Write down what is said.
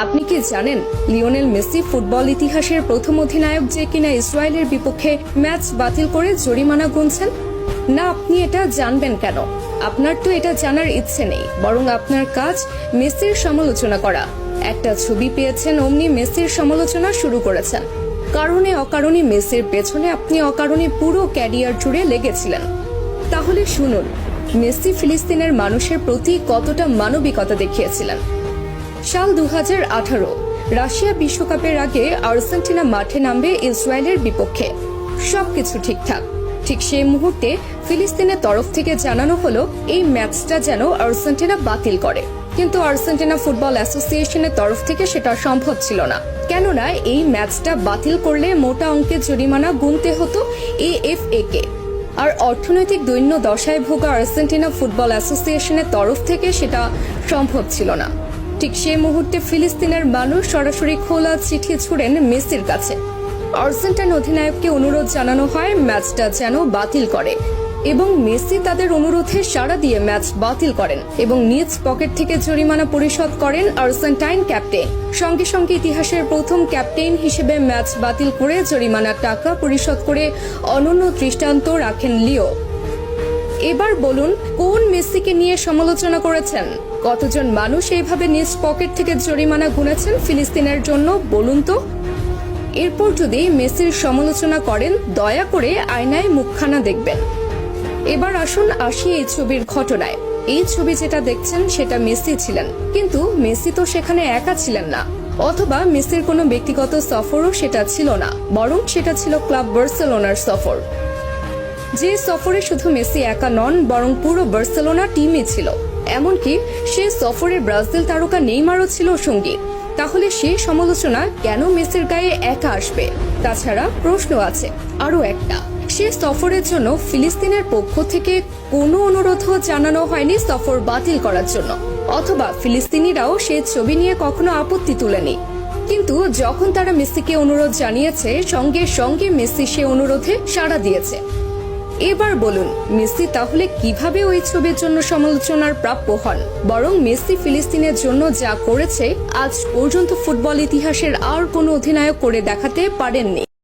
আপনি কি জানেন লিওনেল মেসি ফুটবল ইতিহাসের প্রথম অধিনায়ক যে কিনা ইসরায়েলের বিপক্ষে ম্যাচ বাতিল করে জরিমানা গুনছেন? না, আপনি এটা জানবেন কেন? আপনার তো এটা জানার ইচ্ছে নেই, বরং আপনার কাজ মেসির সমালোচনা করা। একটা ছবি পেয়েছেন, অমনি মেসির সমালোচনা শুরু করেছেন। কারণে অকারণে মেসির পেছনে আপনি অকারণে পুরো ক্যারিয়ার জুড়ে লেগেছিলেন। তাহলে শুনুন, মেসি ফিলিস্তিনের মানুষের প্রতি কতটা মানবিকতা দেখিয়েছিলেন। সাল 2018 রাশিয়া বিশ্বকাপের আগে আর্জেন্টিনা মাঠে নামবে ইসরায়েলের বিপক্ষে। সবকিছু ঠিকঠাক। ঠিক সেই মুহূর্তে ফিলিস্তিনের তরফ থেকে জানানো হলো এই ম্যাচটা যেন আর্জেন্টিনা বাতিল করে। কিন্তু আর্জেন্টিনা ফুটবল অ্যাসোসিয়েশনের তরফ থেকে সেটা সম্ভব ছিল না, কেননা এই ম্যাচটা বাতিল করলে মোটা অঙ্কের জরিমানা গুনতে হতো AFA কে। আর অর্থনৈতিক দৈন্য দশায় ভোগা আর্জেন্টিনা ফুটবল অ্যাসোসিয়েশনের তরফ থেকে সেটা সম্ভব ছিল না। ঠিক সেই মুহূর্তে ফিলিস্তিনের মানুষ সরাসরি খোলা চিঠি ছুড়েন মেসির কাছে। আর্জেন্টাইন অধিনায়ককে অনুরোধ জানানো হয় ম্যাচটা যেন বাতিল করে, এবং মেসি তাদের অনুরোধে সাড়া দিয়ে ম্যাচ বাতিল করেন এবং নিজ পকেট থেকে জরিমানা পরিশোধ করেন আর্জেন্টাইন ক্যাপ্টেন। সঙ্গে সঙ্গে ইতিহাসের প্রথম ক্যাপ্টেন হিসেবে ম্যাচ বাতিল করে জরিমানার টাকা পরিশোধ করে অনন্য দৃষ্টান্ত রাখেন লিও। এবার বলুন, কোন মেসিকে নিয়ে সমালোচনা করেছেন? কতজন মানুষ এইভাবে নিজ পকেট থেকে জরিমানা গুনেছেন ফিলিস্তিনের জন্য, বলুন তো? এরপর যদি মেসির সমালোচনা করেন, দয়া করে আয়নায় মুখখানা দেখবেন। এবার আসি এই ছবির ঘটনায়। এই ছবি যেটা দেখছেন সেটা মেসি ছিলেন, কিন্তু মেসি তো সেখানে একা ছিলেন না, অথবা মেসির কোনো ব্যক্তিগত সফরও সেটা ছিল না, বরং সেটা ছিল ক্লাব বার্সেলোনার সফর। যে সফরে শুধু মেসি একা নন, বরং পুরো বার্সেলোনা টিমই ছিল। এমনকি সে সফরে ব্রাজিল তারকা নেইমারও ছিল সঙ্গী। তাহলে সেই সমালোচনা কেন মেসির গায়ে একা আসবে? তাছাড়া প্রশ্ন আছে আরো একটা, সে সফরের জন্য ফিলিস্তিনের পক্ষ থেকে কোনো অনুরোধও জানানো হয়নি সফর বাতিল করার জন্য, অথবা ফিলিস্তিনিরাও সেই ছবি নিয়ে কখনো আপত্তি তুলেনি। কিন্তু যখন তারা মেসিকে অনুরোধ জানিয়েছে, সঙ্গে সঙ্গে মেসি সে অনুরোধে সাড়া দিয়েছে। এবার বলুন, মেসি তাহলে কিভাবে ওই ছবির জন্য সমালোচনার প্রাপ্য হন? বরং মেসি ফিলিস্তিনের জন্য যা করেছে আজ পর্যন্ত ফুটবল ইতিহাসের আর কোনো অধিনায়ক করে দেখাতে পারেননি।